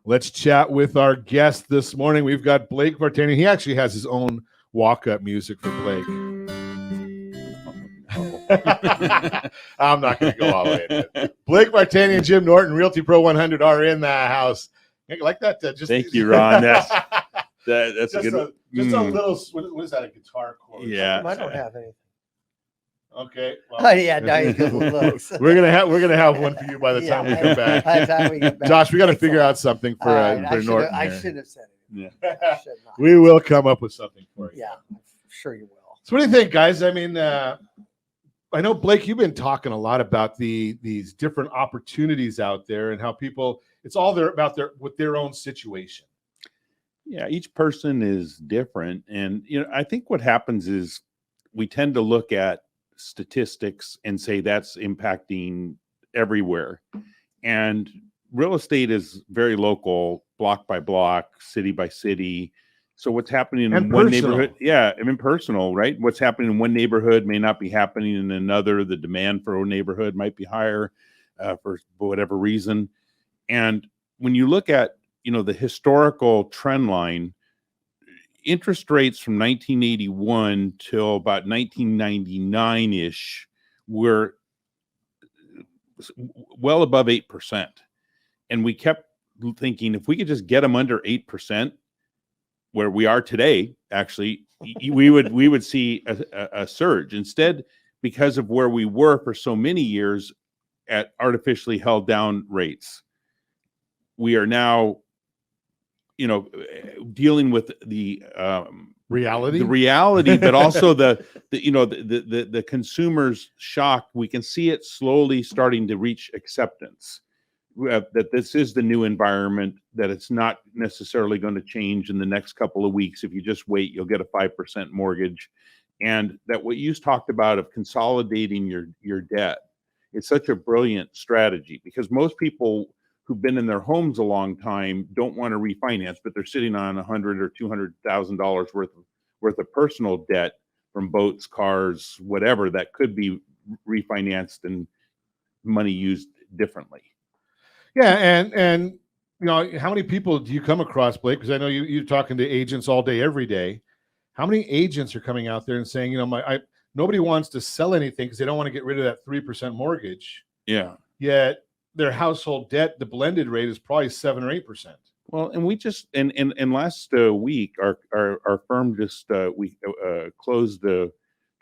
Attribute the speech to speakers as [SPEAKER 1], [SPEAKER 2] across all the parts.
[SPEAKER 1] Let's chat with our guest this morning. We've got Blake Vartanian. He actually has his own walk-up music for Blake. I'm not going to go all the way into it. Blake Vartanian, Jim Norton, Realty Pro 100 are in the house. Like that.
[SPEAKER 2] Thank you, Ron. That's
[SPEAKER 1] just
[SPEAKER 2] a good.
[SPEAKER 1] A little. What is that? A guitar chord?
[SPEAKER 2] Yeah,
[SPEAKER 3] I don't have anything.
[SPEAKER 1] Okay.
[SPEAKER 3] Well, yeah, now you good looks.
[SPEAKER 1] We're gonna have one for you by the time we come back.
[SPEAKER 3] By the time we get back.
[SPEAKER 1] Josh, we got to figure out something for Norton.
[SPEAKER 3] I should have said it.
[SPEAKER 2] Yeah.
[SPEAKER 1] We will come up with something for you.
[SPEAKER 3] Yeah, I'm sure you will.
[SPEAKER 1] So, what do you think, guys? I mean, I know Blake, you've been talking a lot about these different opportunities out there and how people. It's all about their own situation.
[SPEAKER 2] Yeah, each person is different, and I think what happens is we tend to look at statistics and say that's impacting everywhere, and real estate is very local, block by block, city by city. So what's happening in one neighborhood, impersonal, right? What's happening in one neighborhood may not be happening in another. The demand for a neighborhood might be higher for whatever reason. And when you look at the historical trend line, interest rates from 1981 till about 1999-ish were well above 8%. And we kept thinking if we could just get them under 8%, where we are today, actually, we would see a surge. Instead, because of where we were for so many years at artificially held down rates, we are now dealing with the reality, but also the consumer's shock. We can see it slowly starting to reach acceptance that this is the new environment, that it's not necessarily going to change in the next couple of weeks. If you just wait, you'll get a 5% mortgage. And that what you talked about of consolidating your debt, it's such a brilliant strategy, because most people who've been in their homes a long time don't want to refinance, but they're sitting on $100,000 or $200,000 worth of personal debt from boats, cars, whatever, that could be refinanced and money used differently.
[SPEAKER 1] Yeah, and how many people do you come across, Blake? Because I know you're talking to agents all day, every day. How many agents are coming out there and saying, nobody wants to sell anything because they don't want to get rid of that 3% mortgage.
[SPEAKER 2] Yeah.
[SPEAKER 1] Yet their household debt, the blended rate is probably 7 or 8%.
[SPEAKER 2] Well, and we just and last week our firm just we closed a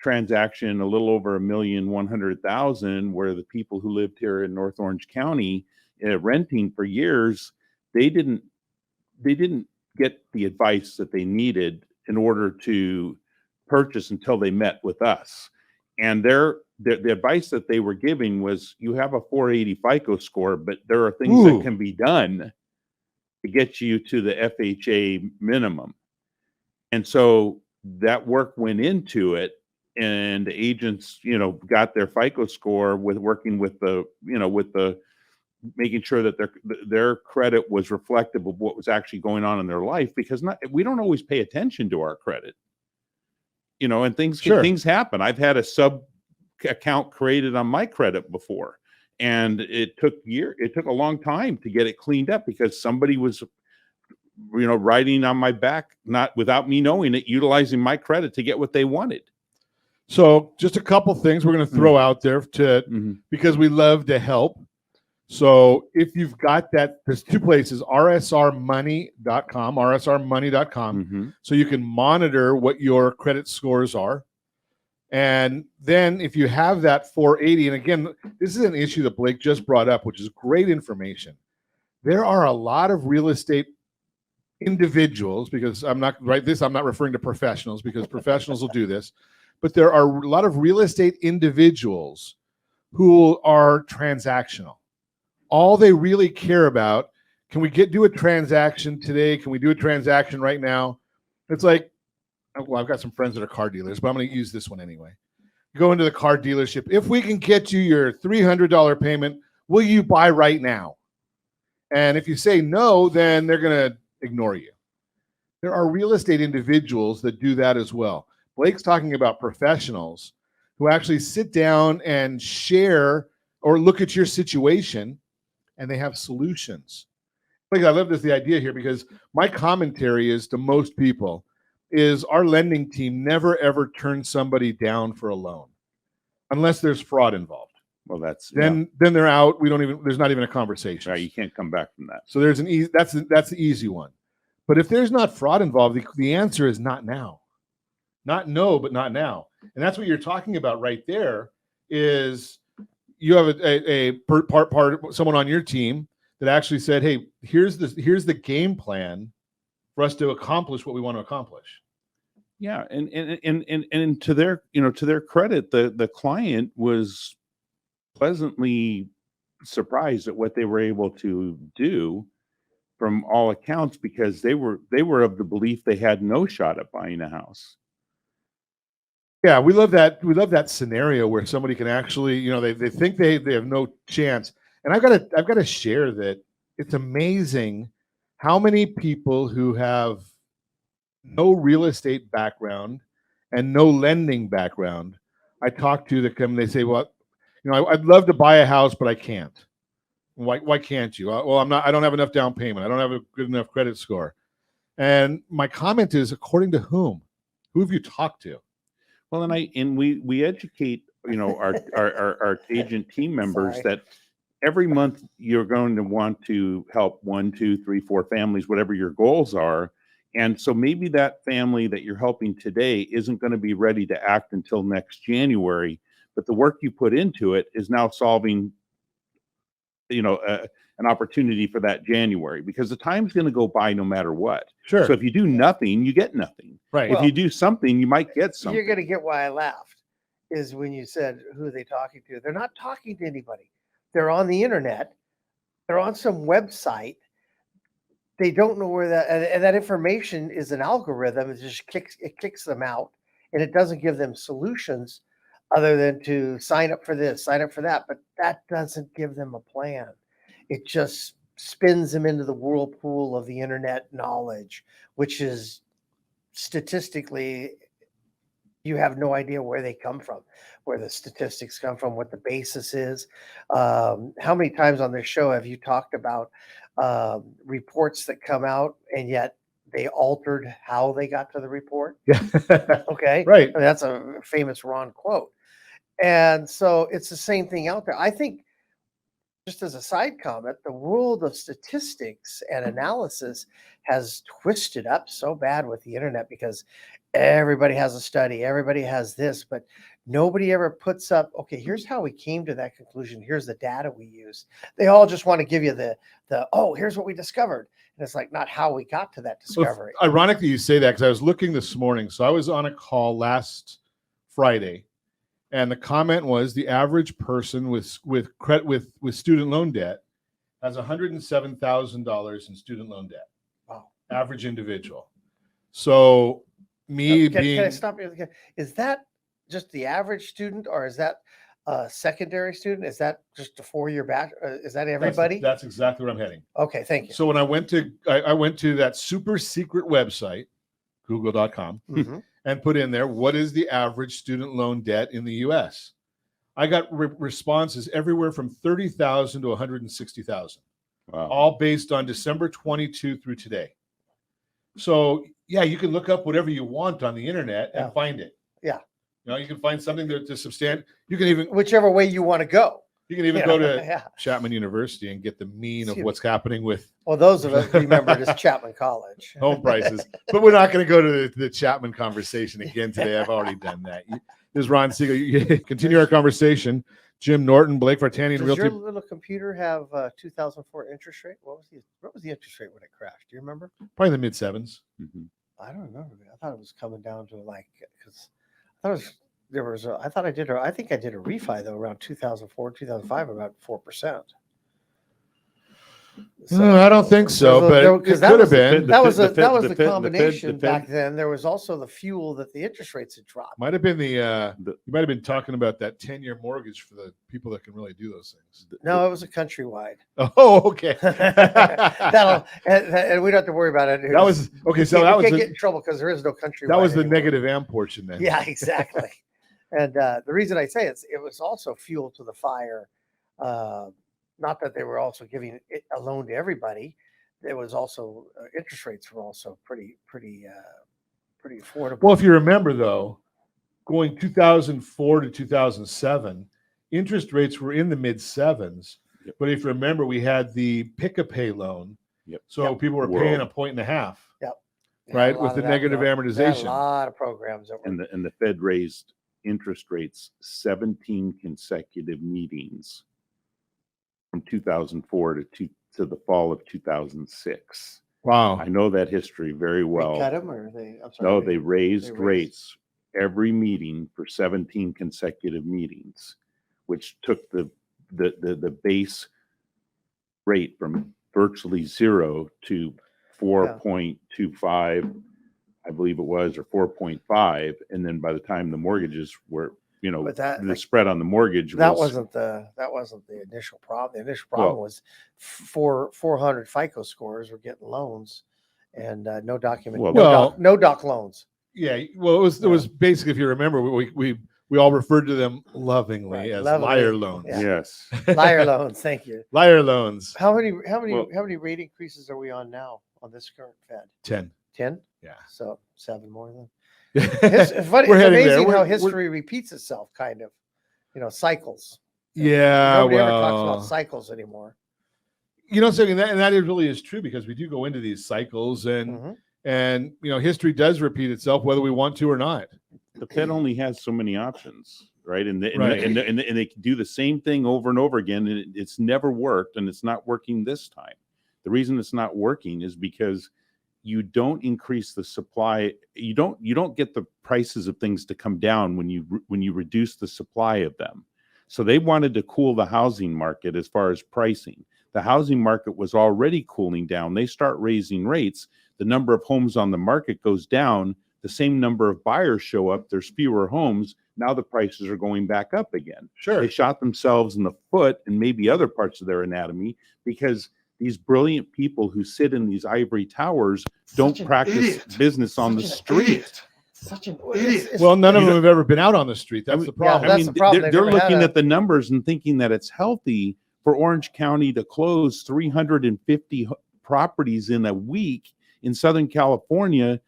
[SPEAKER 2] transaction a little over $1,100,000, where the people who lived here in North Orange County renting for years, they didn't get the advice that they needed in order to purchase until they met with us. And the advice that they were giving was, you have a 480 FICO score, but there are things that can be done to get you to the FHA minimum. And so that work went into it, and the agents, got their FICO score with working with the making sure that their credit was reflective of what was actually going on in their life, because we don't always pay attention to our credit, and things happen. I've had a sub account created on my credit before, and it took a long time to get it cleaned up, because somebody was riding on my back, not without me knowing it, utilizing my credit to get what they wanted.
[SPEAKER 1] So just a couple things we're going to throw out there because we love to help. So if you've got that, there's two places, rsrmoney.com. So you can monitor what your credit scores are. And then if you have that 480, and again, this is an issue that Blake just brought up, which is great information. There are a lot of real estate individuals, because I'm not referring to professionals, because professionals will do this, but there are a lot of real estate individuals who are transactional. All they really care about, can we do a transaction today? Can we do a transaction right now? It's like, well, I've got some friends that are car dealers, but I'm going to use this one anyway. You go into the car dealership. If we can get you your $300 payment, will you buy right now? And if you say no, then they're going to ignore you. There are real estate individuals that do that as well. Blake's talking about professionals who actually sit down and share or look at your situation, and they have solutions. like I love the idea here, because my commentary is to most people is our lending team never ever turns somebody down for a loan unless there's fraud involved.
[SPEAKER 2] Well, that's
[SPEAKER 1] Then they're out. There's not even a conversation.
[SPEAKER 2] right. You can't come back from that.
[SPEAKER 1] So there's that's the easy one. But if there's not fraud involved, the answer is not now. Not no, but not now. And that's what you're talking about right there. Is you have a part someone on your team that actually said, "Hey, here's the game plan for us to accomplish what we want to accomplish."
[SPEAKER 2] Yeah, and to their credit, the client was pleasantly surprised at what they were able to do from all accounts, because they were of the belief they had no shot at buying a house.
[SPEAKER 1] Yeah, we love that. We love that scenario where somebody can actually, they think they have no chance. And I've got to share that it's amazing how many people who have no real estate background and no lending background I talk to that come and they say, well, I'd love to buy a house, but I can't. Why can't you? Well, I don't have enough down payment. I don't have a good enough credit score. And my comment is, according to whom? Who have you talked to?
[SPEAKER 2] Well, and we educate, our agent team members that every month you're going to want to help 1, 2, 3, 4 families, whatever your goals are. And so maybe that family that you're helping today isn't going to be ready to act until next January, but the work you put into it is now solving, an opportunity for that January, because the time's going to go by no matter what.
[SPEAKER 1] Sure.
[SPEAKER 2] So if you do nothing, you get nothing.
[SPEAKER 1] Right.
[SPEAKER 2] If you do something, you might get something.
[SPEAKER 3] You're going to get why I laughed is when you said, who are they talking to? They're not talking to anybody. They're on the internet. They're on some website. They don't know where and that information is an algorithm. It just kicks them out, and it doesn't give them solutions other than to sign up for this, sign up for that. But that doesn't give them a plan. It just spins them into the whirlpool of the internet knowledge, which is statistically, you have no idea where they come from, where the statistics come from, what the basis is. How many times on this show have you talked about reports that come out and yet they altered how they got to the report?
[SPEAKER 1] Yeah.
[SPEAKER 3] Okay.
[SPEAKER 1] Right.
[SPEAKER 3] I mean, that's a famous Ron quote. And so it's the same thing out there. I think, just as a side comment, the world of statistics and analysis has twisted up so bad with the internet, because everybody has a study, everybody has this, but nobody ever puts up, okay, here's how we came to that conclusion. Here's the data we use. They all just want to give you here's what we discovered. And it's like, not how we got to that discovery.
[SPEAKER 1] Well, ironically, you say that, because I was looking this morning. So I was on a call last Friday, and the comment was the average person with student loan debt has $107,000 in student loan debt.
[SPEAKER 3] Wow.
[SPEAKER 1] Average individual. So can
[SPEAKER 3] I stop you? Is that just the average student, or is that a secondary student? Is that just a 4-year batch? Is that everybody?
[SPEAKER 1] That's exactly where I'm heading.
[SPEAKER 3] Okay, thank you.
[SPEAKER 1] So when I went to that super secret website, google.com, and put in there, what is the average student loan debt in the U.S.? I got responses everywhere from 30,000 to 160,000, all based on December 22 through today. So yeah, you can look up whatever you want on the internet and find it.
[SPEAKER 3] Yeah,
[SPEAKER 1] you can find something to substantiate. You can even,
[SPEAKER 3] whichever way you want to go.
[SPEAKER 1] You can even go to Chapman University and get the mean of what's happening with.
[SPEAKER 3] Well, those of us remember it as Chapman College.
[SPEAKER 1] Home prices. But we're not going to go to the Chapman conversation again today. I've already done that. This is Ron Siegel. Continue our conversation. Jim Norton, Blake Vartanian,
[SPEAKER 3] Does
[SPEAKER 1] Realty.
[SPEAKER 3] your little computer have 2004 interest rate? What was the interest rate when it crashed? Do you remember?
[SPEAKER 1] Probably in the mid-7s.
[SPEAKER 3] I don't remember. I thought it was coming down to because I thought it was. I think I did a refi though around 2004, 2005, about 4%.
[SPEAKER 1] So, I don't think so, but it could have been.
[SPEAKER 3] That was the combination back then. There was also the fuel that the interest rates had dropped.
[SPEAKER 1] Might have been you might have been talking about that 10-year mortgage for the people that can really do those things.
[SPEAKER 3] No, it was a countrywide.
[SPEAKER 1] Oh, okay.
[SPEAKER 3] And we don't have to worry about it.
[SPEAKER 1] That was okay. So that was
[SPEAKER 3] get in trouble because there is no countrywide.
[SPEAKER 1] That was the negative am portion then.
[SPEAKER 3] Yeah, exactly. And the reason I say it was also fuel to the fire. Not that they were also giving a loan to everybody. it was also interest rates were also pretty affordable.
[SPEAKER 1] Well, if you remember though, going 2004 to 2007, interest rates were in the mid sevens.
[SPEAKER 2] Yep.
[SPEAKER 1] But if you remember, we had the pick-a-pay loan.
[SPEAKER 2] Yep.
[SPEAKER 1] So
[SPEAKER 3] Yep.
[SPEAKER 1] people were paying 1.5 points.
[SPEAKER 3] Yep.
[SPEAKER 1] Right,
[SPEAKER 3] A
[SPEAKER 1] with
[SPEAKER 3] lot
[SPEAKER 1] the
[SPEAKER 3] of that,
[SPEAKER 1] negative
[SPEAKER 3] They had a
[SPEAKER 1] amortization.
[SPEAKER 3] lot of programs that were
[SPEAKER 2] And the Fed raised interest rates 17 consecutive meetings from 2004 to the fall of 2006.
[SPEAKER 1] Wow.
[SPEAKER 2] I know that history very well.
[SPEAKER 3] They cut them, or they? I'm sorry.
[SPEAKER 2] No, they raised
[SPEAKER 3] raised-
[SPEAKER 2] rates every meeting for 17 consecutive meetings, which took the base rate from virtually zero to 4.25, I believe it was, or 4.5. And then by the time the mortgages were,
[SPEAKER 3] But that,
[SPEAKER 2] the spread on the mortgage
[SPEAKER 3] that
[SPEAKER 2] was
[SPEAKER 3] wasn't the initial problem. The initial problem was 400 FICO scores were getting loans, and no document, no doc loans.
[SPEAKER 1] Yeah, well, it was basically, if you remember, we all referred to them lovingly as liar loans.
[SPEAKER 3] Yeah.
[SPEAKER 2] Yes.
[SPEAKER 3] Liar loans. Thank you.
[SPEAKER 1] Liar loans.
[SPEAKER 3] How many rate increases are we on now on this current Fed?
[SPEAKER 1] 10.
[SPEAKER 3] 10?
[SPEAKER 1] Yeah.
[SPEAKER 3] So 7 more than.
[SPEAKER 1] It's
[SPEAKER 3] It's funny. It's amazing how history repeats itself, kind of. Cycles.
[SPEAKER 1] Yeah.
[SPEAKER 3] Nobody ever talks about cycles anymore.
[SPEAKER 1] So that really is true, because we do go into these cycles, and history does repeat itself whether we want to or not.
[SPEAKER 2] The Fed only has so many options, right? And they can do the same thing over and over again, and it's never worked, and it's not working this time. The reason it's not working is because you don't increase the supply. You don't get the prices of things to come down when you reduce the supply of them. So they wanted to cool the housing market as far as pricing. The housing market was already cooling down. They start raising rates. The number of homes on the market goes down. The same number of buyers show up. There's fewer homes. Now the prices are going back up again.
[SPEAKER 1] Sure.
[SPEAKER 2] They shot themselves in the foot and maybe other parts of their anatomy, because these brilliant people who sit in these ivory towers don't practice business on the street.
[SPEAKER 3] Such an idiot.
[SPEAKER 1] Well, none of them have ever been out on the street. That's the problem.
[SPEAKER 3] that's the problem.
[SPEAKER 2] They're looking at the numbers and thinking that it's healthy for Orange County to close 350 properties in a week in Southern California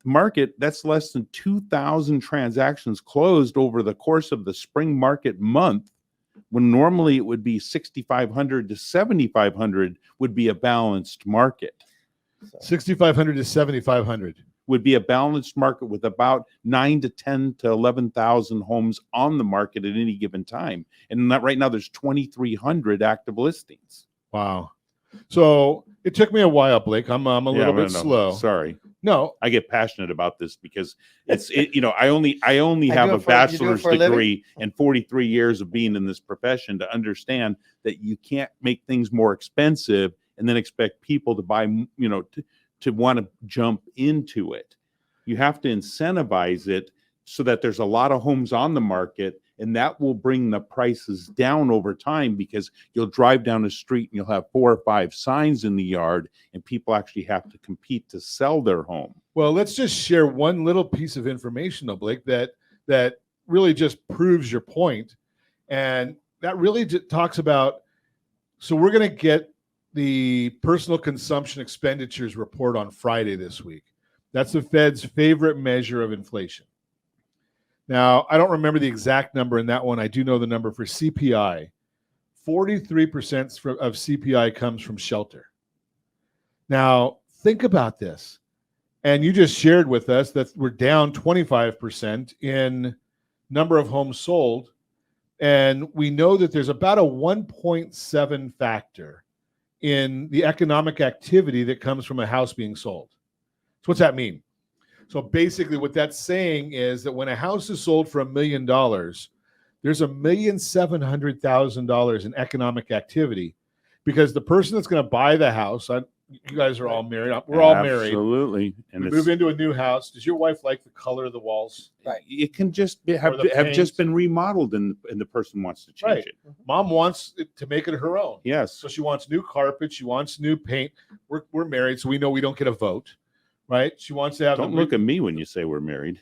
[SPEAKER 2] market. That's less than 2,000 transactions closed over the course of the spring market month, when normally it would be 6,500 to 7,500 would be a balanced market.
[SPEAKER 1] 6,500 to 7,500
[SPEAKER 2] would be a balanced market with about 9 to 10 to 11,000 homes on the market at any given time. And right now there's 2,300 active listings.
[SPEAKER 1] Wow. So it took me a while, Blake. I'm a little bit slow.
[SPEAKER 2] Sorry.
[SPEAKER 1] No,
[SPEAKER 2] I get passionate about this because I only have a bachelor's degree and 43 years of being in this profession to understand that you can't make things more expensive and then expect people to buy, to want to jump into it. You have to incentivize it so that there's a lot of homes on the market, and that will bring the prices down over time, because you'll drive down the street and you'll have 4 or 5 signs in the yard, and people actually have to compete to sell their home.
[SPEAKER 1] Well, let's just share one little piece of information, though, Blake, that really just proves your point. And that really talks about, so we're going to get the personal consumption expenditures report on Friday this week. That's the Fed's favorite measure of inflation. Now, I don't remember the exact number in that one. I do know the number for CPI. 43% of CPI comes from shelter. Now, think about this. And you just shared with us that we're down 25% in number of homes sold. And we know that there's about a 1.7 factor in the economic activity that comes from a house being sold. So what's that mean? So basically what that's saying is that when a house is sold for $1 million, there's $1,700,000 in economic activity, because the person that's going to buy the house, you guys are all married. We're all married.
[SPEAKER 2] Absolutely.
[SPEAKER 1] And we move into a new house. Does your wife like the color of the walls?
[SPEAKER 3] Right.
[SPEAKER 2] It can just have just been remodeled, and the person wants to change it.
[SPEAKER 1] Mom wants it to make it her own.
[SPEAKER 2] Yes.
[SPEAKER 1] So she wants new carpet. She wants new paint. We're married, so we know we don't get a vote, right? She wants to have.
[SPEAKER 2] Don't look at me when you say we're married.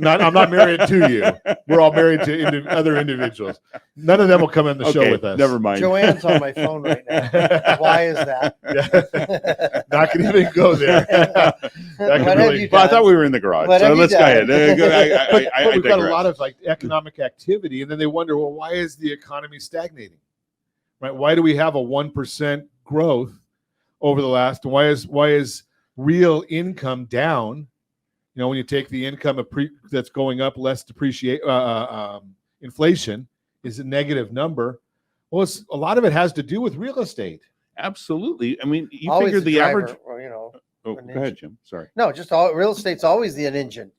[SPEAKER 1] I'm not married to you. We're all married to other individuals. None of them will come on the show with us.
[SPEAKER 2] Never mind.
[SPEAKER 3] Joanne's on my phone right now. Why is that?
[SPEAKER 1] Yeah. Not going to even go there. That could
[SPEAKER 3] What have you
[SPEAKER 2] Well, I
[SPEAKER 3] done?
[SPEAKER 2] thought we were in the garage,
[SPEAKER 3] What
[SPEAKER 2] so
[SPEAKER 3] have you
[SPEAKER 2] let's go ahead.
[SPEAKER 3] done?
[SPEAKER 1] But we've got a
[SPEAKER 2] digress.
[SPEAKER 1] lot of like economic activity, and then they wonder, well, why is the economy stagnating? Right? Why do we have a 1% growth over the last? Why is real income down? You know, when you take the income that's going up, less inflation is a negative number. Well, a lot of it has to do with real estate.
[SPEAKER 2] Absolutely. I mean, you
[SPEAKER 3] Always
[SPEAKER 2] figure
[SPEAKER 3] a
[SPEAKER 2] the
[SPEAKER 3] driver,
[SPEAKER 2] average.
[SPEAKER 3] or, you know,
[SPEAKER 2] Oh,
[SPEAKER 3] an
[SPEAKER 2] go ahead,
[SPEAKER 3] engine.
[SPEAKER 2] Jim. Sorry.
[SPEAKER 3] No, just all real estate's always an engine.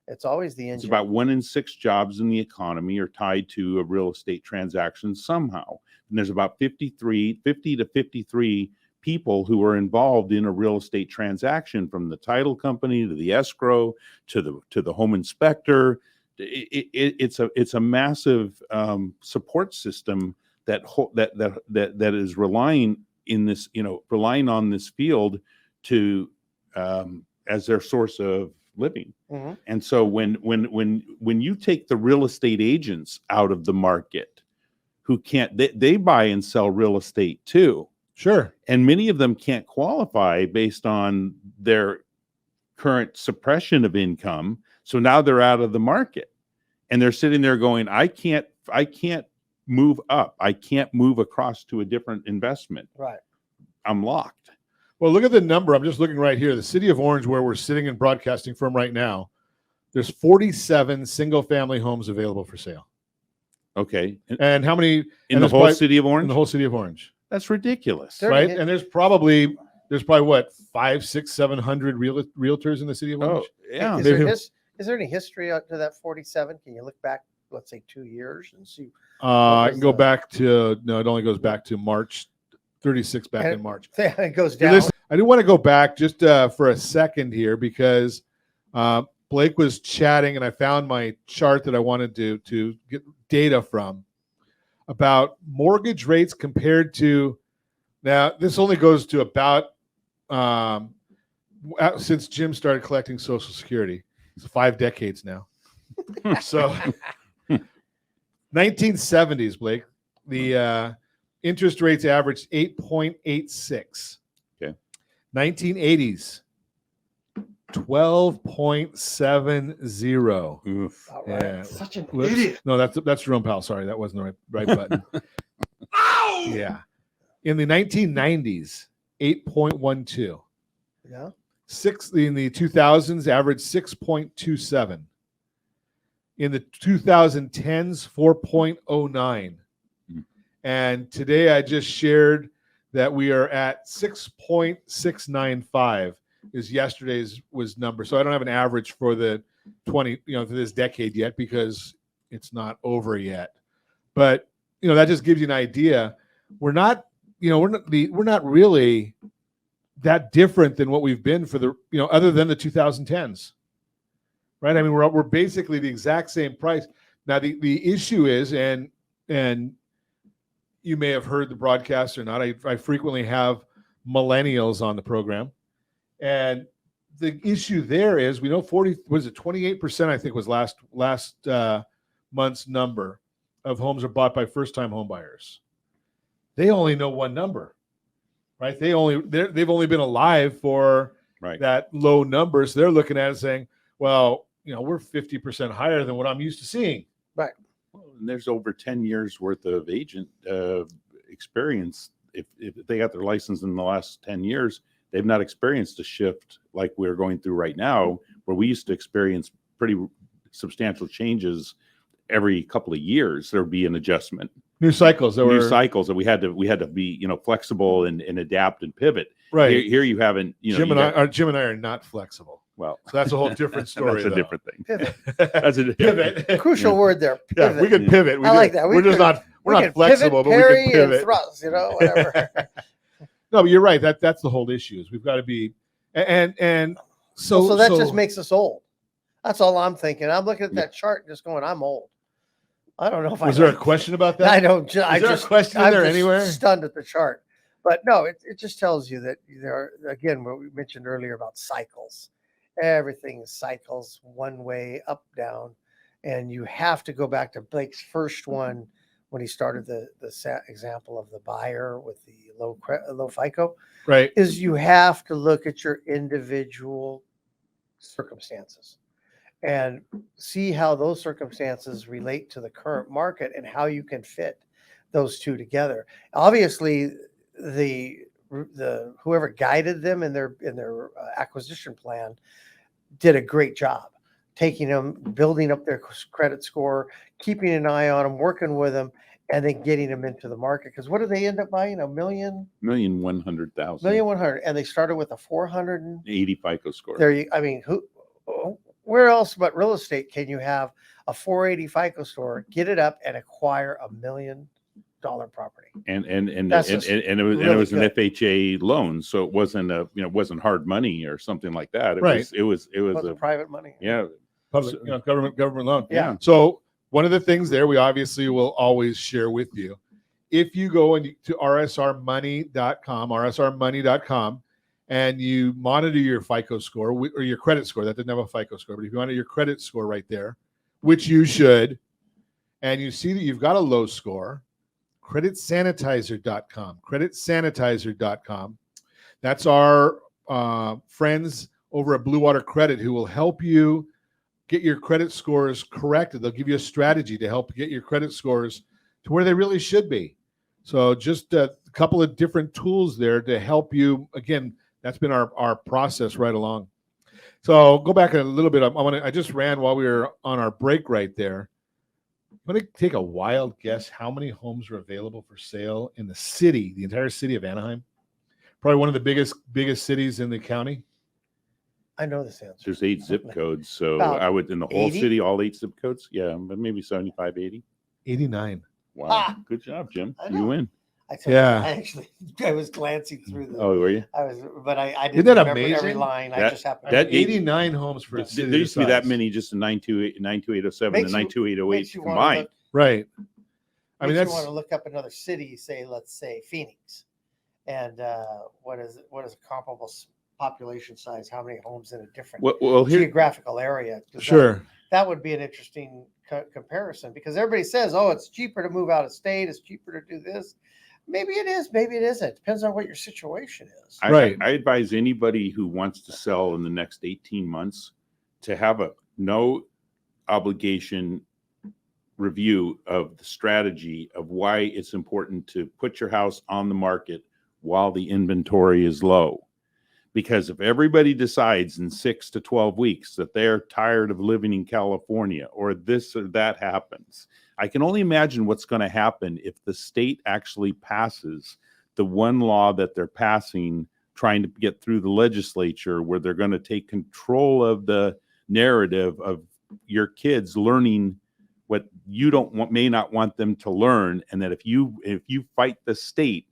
[SPEAKER 3] It's always the
[SPEAKER 2] It's
[SPEAKER 3] engine.
[SPEAKER 2] about 1 in 6 jobs in the economy are tied to a real estate transaction somehow. And there's about 50 to 53 people who are involved in a real estate transaction, from the title company to the escrow to the home inspector. It's a massive support system that is relying on this field to as their source of living.
[SPEAKER 3] Mm-hmm.
[SPEAKER 2] And so when you take the real estate agents out of the market, who can't, they buy and sell real estate too.
[SPEAKER 1] Sure.
[SPEAKER 2] And many of them can't qualify based on their current suppression of income. So now they're out of the market, and they're sitting there going, I can't move up. I can't move across to a different investment.
[SPEAKER 3] Right.
[SPEAKER 2] I'm locked.
[SPEAKER 1] Well, look at the number. I'm just looking right here. The city of Orange, where we're sitting and broadcasting from right now, there's 47 single-family homes available for sale.
[SPEAKER 2] Okay.
[SPEAKER 1] And how many
[SPEAKER 2] In the whole city of
[SPEAKER 1] in
[SPEAKER 2] Orange?
[SPEAKER 1] the whole city of Orange?
[SPEAKER 2] That's ridiculous.
[SPEAKER 1] Right? And there's probably what, 500, 600, 700 realtors in the city of Orange?
[SPEAKER 2] Oh, yeah.
[SPEAKER 3] Is there any history to that 47? Can you look back, let's say 2 years, and see?
[SPEAKER 1] I can go back to, no, it only goes back to March 36, back in March.
[SPEAKER 3] It goes down.
[SPEAKER 1] I do want to go back just for a second here, because Blake was chatting, and I found my chart that I wanted to get data from about mortgage rates compared to, now this only goes to about since Jim started collecting Social Security. It's 5 decades now. So 1970s, Blake, the interest rates averaged 8.86.
[SPEAKER 2] Okay.
[SPEAKER 1] 1980s, 12.70.
[SPEAKER 2] Oof.
[SPEAKER 3] All right.
[SPEAKER 1] Yeah.
[SPEAKER 3] Such an
[SPEAKER 1] Whoops.
[SPEAKER 3] idiot.
[SPEAKER 1] No, that's Jerome Powell. Sorry, that wasn't the right button. Yeah. In the 1990s, 8.12.
[SPEAKER 3] Yeah.
[SPEAKER 1] In the 2000s, average 6.27. In the 2010s, 4.09. And today I just shared that we are at 6.695 is yesterday's number. So I don't have an average for the for this decade yet, because it's not over yet. But that just gives you an idea. We're not really that different than what we've been for the other than the 2010s. Right? I mean, we're basically the exact same price. Now the issue is, and you may have heard the broadcast or not, I frequently have millennials on the program. And the issue there is, we know 28%, I think, was last month's number of homes are bought by first-time home buyers. They only know one number, right? They've only been alive for that low number. So they're looking at it saying, well, we're 50% higher than what I'm used to seeing.
[SPEAKER 3] Right.
[SPEAKER 2] Well, and there's over 10 years worth of agent experience. If they got their license in the last 10 years, they've not experienced a shift like we're going through right now, where we used to experience pretty substantial changes every couple of years. There would be an adjustment,
[SPEAKER 1] new cycles that
[SPEAKER 2] we had to be flexible and adapt and pivot.
[SPEAKER 1] Right
[SPEAKER 2] here you haven't.
[SPEAKER 1] Jim and I are not flexible.
[SPEAKER 2] Well,
[SPEAKER 1] so that's a whole different story.
[SPEAKER 2] That's a different thing.
[SPEAKER 3] Pivot.
[SPEAKER 1] That's a
[SPEAKER 3] pivot. Crucial word there. Pivot.
[SPEAKER 1] Yeah, we can pivot.
[SPEAKER 3] I like that.
[SPEAKER 1] We're not flexible,
[SPEAKER 3] pivot,
[SPEAKER 1] but we can pivot.
[SPEAKER 3] And thrust, whatever.
[SPEAKER 1] No, but you're right. That's the whole issue. Is we've got to be, and so
[SPEAKER 3] that just makes us old. That's all I'm thinking. I'm looking at that chart, and just going, I'm old. I don't know if
[SPEAKER 1] was there a question about that?
[SPEAKER 3] I don't.
[SPEAKER 1] Is there a question in there anywhere?
[SPEAKER 3] Stunned at the chart, but no, it just tells you that there are, again, what we mentioned earlier about cycles, everything cycles one way, up, down. And you have to go back to Blake's first one when he started the example of the buyer with the low FICO,
[SPEAKER 1] Right.
[SPEAKER 3] is you have to look at your individual circumstances and see how those circumstances relate to the current market and how you can fit those two together. Obviously, the whoever guided them in their acquisition plan did a great job taking them, building up their credit score, keeping an eye on them, working with them, and then getting them into the market. Because what did they end up buying?
[SPEAKER 2] $1,100,000.
[SPEAKER 3] $1,100,000, and they started with a 480
[SPEAKER 2] FICO score.
[SPEAKER 3] I mean, where else but real estate can you have a 480 FICO score, get it up, and acquire $1 million property?
[SPEAKER 2] And it
[SPEAKER 3] That's
[SPEAKER 2] was
[SPEAKER 3] just
[SPEAKER 2] and it
[SPEAKER 3] really
[SPEAKER 2] was an
[SPEAKER 3] good.
[SPEAKER 2] FHA loan, so it wasn't it wasn't hard money or something like that. It
[SPEAKER 1] Right.
[SPEAKER 2] was
[SPEAKER 3] a private money.
[SPEAKER 2] yeah.
[SPEAKER 1] Public, government loan.
[SPEAKER 3] Yeah.
[SPEAKER 1] So one of the things there we obviously will always share with you. If you go to rsrmoney.com, and you monitor your FICO score or your credit score, that doesn't have a FICO score, but if you monitor your credit score right there, which you should, and you see that you've got a low score, creditsanitizer.com. That's our friends over at Blue Water Credit who will help you get your credit scores corrected. They'll give you a strategy to help get your credit scores to where they really should be. So just a couple of different tools there to help you. Again, that's been our process right along. So go back a little bit. I just ran while we were on our break right there. I'm going to take a wild guess how many homes are available for sale in the city, the entire city of Anaheim. Probably one of the biggest cities in the county.
[SPEAKER 3] I know this answer.
[SPEAKER 2] There's 8 zip codes, so
[SPEAKER 3] About
[SPEAKER 2] I would in the whole
[SPEAKER 3] 80?
[SPEAKER 2] city, all 8 zip codes. Yeah, but maybe 75, 80.
[SPEAKER 1] 89.
[SPEAKER 2] Wow, good job, Jim.
[SPEAKER 3] I know.
[SPEAKER 2] You win.
[SPEAKER 3] I was glancing through the.
[SPEAKER 2] Oh, were you?
[SPEAKER 3] I didn't
[SPEAKER 1] Isn't that
[SPEAKER 3] remember every
[SPEAKER 1] amazing?
[SPEAKER 3] line. I
[SPEAKER 2] That-
[SPEAKER 3] just happened.
[SPEAKER 2] that
[SPEAKER 3] to
[SPEAKER 1] 89 homes for a
[SPEAKER 2] There
[SPEAKER 1] city
[SPEAKER 2] used to be that
[SPEAKER 1] size.
[SPEAKER 2] many just in 92807
[SPEAKER 3] Makes
[SPEAKER 2] and
[SPEAKER 3] you-
[SPEAKER 2] 92808
[SPEAKER 3] makes you wanna
[SPEAKER 2] combined.
[SPEAKER 3] look-
[SPEAKER 1] Right. I mean,
[SPEAKER 3] makes
[SPEAKER 1] that's
[SPEAKER 3] you want to look up another city. Say, let's say Phoenix, and what is a comparable population size? How many homes in a different
[SPEAKER 2] Well, here,
[SPEAKER 3] geographical area? 'Cause
[SPEAKER 1] sure.
[SPEAKER 3] that would be an interesting comparison, because everybody says, oh, it's cheaper to move out of state, it's cheaper to do this. Maybe it is, maybe it isn't. Depends on what your situation is.
[SPEAKER 1] Right.
[SPEAKER 2] I advise anybody who wants to sell in the next 18 months to have a no obligation review of the strategy of why it's important to put your house on the market while the inventory is low. Because if everybody decides in 6 to 12 weeks that they're tired of living in California, or this or that happens, I can only imagine what's going to happen if the state actually passes the one law that they're passing, trying to get through the legislature, where they're going to take control of the narrative of your kids learning what you may not want them to learn, and that if you fight the state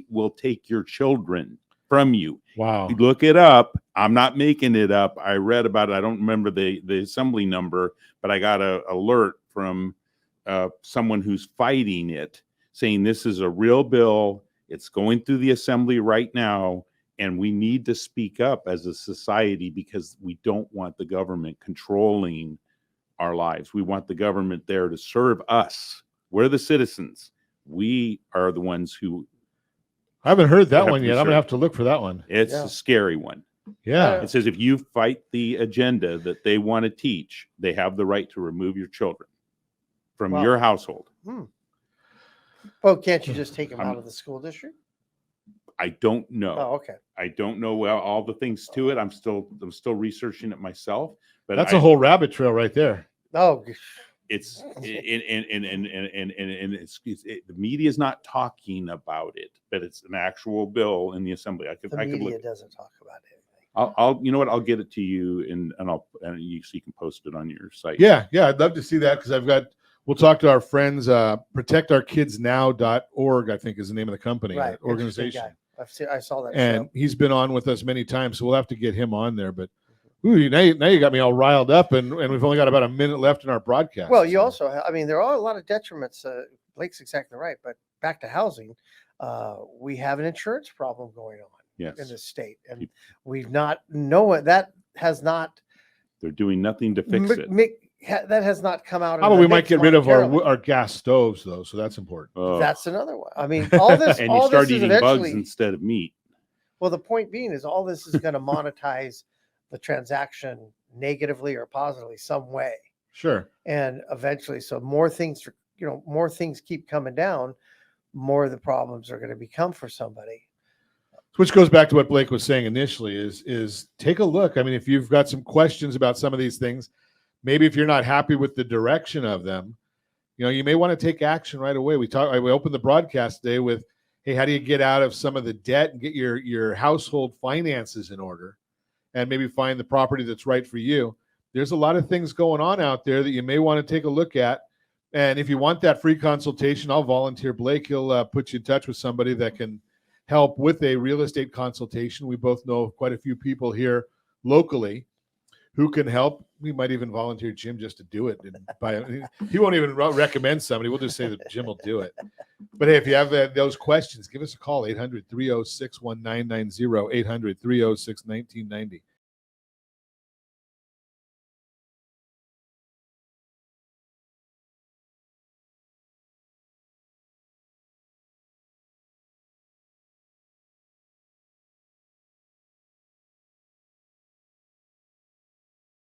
[SPEAKER 2] will take your children from you.
[SPEAKER 1] Wow.
[SPEAKER 2] You look it up. I'm not making it up. I read about it. I don't remember the assembly number, but I got an alert from someone who's fighting it, saying this is a real bill. It's going through the assembly right now, and we need to speak up as a society because we don't want the government controlling our lives. We want the government there to serve us. We're the citizens. We are the ones who.
[SPEAKER 1] I haven't heard that
[SPEAKER 2] have
[SPEAKER 1] one
[SPEAKER 2] to
[SPEAKER 1] yet.
[SPEAKER 2] be
[SPEAKER 1] I'm going to
[SPEAKER 2] served.
[SPEAKER 1] have to look for that one.
[SPEAKER 2] It's
[SPEAKER 3] Yeah.
[SPEAKER 2] a scary one.
[SPEAKER 1] Yeah.
[SPEAKER 2] It says if you fight the agenda that they want to teach, they have the right to remove your children from
[SPEAKER 3] Wow.
[SPEAKER 2] your household.
[SPEAKER 3] Well, can't you just take them
[SPEAKER 2] I'm-
[SPEAKER 3] out of the school district?
[SPEAKER 2] I don't know.
[SPEAKER 3] Oh, okay.
[SPEAKER 2] I don't know all the things to it. I'm still researching it myself. But
[SPEAKER 1] That's a whole rabbit trail right there.
[SPEAKER 3] Oh,
[SPEAKER 2] It's and the media is not talking about it, but it's an actual bill in the assembly. I could
[SPEAKER 3] media
[SPEAKER 2] look.
[SPEAKER 3] doesn't talk about anything.
[SPEAKER 2] I'll you know what? I'll get it to you and you so you can post it on your site.
[SPEAKER 1] Yeah. I'd love to see that because we'll talk to our friends, protectourkidsnow.org, I think is the name of the company,
[SPEAKER 3] Right.
[SPEAKER 1] organization.
[SPEAKER 3] Interesting guy. I saw that.
[SPEAKER 1] And
[SPEAKER 3] show.
[SPEAKER 1] he's been on with us many times, so we'll have to get him on there. But now you got me all riled up, and we've only got about a minute left in our broadcast.
[SPEAKER 3] Well, you
[SPEAKER 1] so.
[SPEAKER 3] also, there are a lot of detriments. Blake's exactly right. But back to housing, we have an insurance problem going on
[SPEAKER 2] Yes.
[SPEAKER 3] in the state, and we've not know that has not
[SPEAKER 2] They're doing nothing to fix it.
[SPEAKER 3] that has not come out.
[SPEAKER 1] How about we might get rid of our gas stoves though, so that's important.
[SPEAKER 2] Oh,
[SPEAKER 3] That's another one. I mean, all this,
[SPEAKER 2] and you
[SPEAKER 3] all
[SPEAKER 2] start
[SPEAKER 3] this is
[SPEAKER 2] eating bugs
[SPEAKER 3] eventually.
[SPEAKER 2] instead of meat.
[SPEAKER 3] Well, the point being is all this is going to monetize the transaction negatively or positively some way,
[SPEAKER 1] Sure.
[SPEAKER 3] and eventually, so more things, more things keep coming down, more of the problems are going to become for somebody.
[SPEAKER 1] Which goes back to what Blake was saying initially is take a look. I mean, if you've got some questions about some of these things, maybe if you're not happy with the direction of them, you may want to take action right away. We opened the broadcast today with, hey, how do you get out of some of the debt and get your household finances in order and maybe find the property that's right for you? There's a lot of things going on out there that you may want to take a look at. And if you want that free consultation, I'll volunteer Blake. He'll put you in touch with somebody that can help with a real estate consultation. We both know quite a few people here locally who can help. We might even volunteer Jim just to do it. He won't even recommend somebody. We'll just say that Jim will do it. But hey, if you have those questions, give us a call, 800-306-1990, 800-306-1990.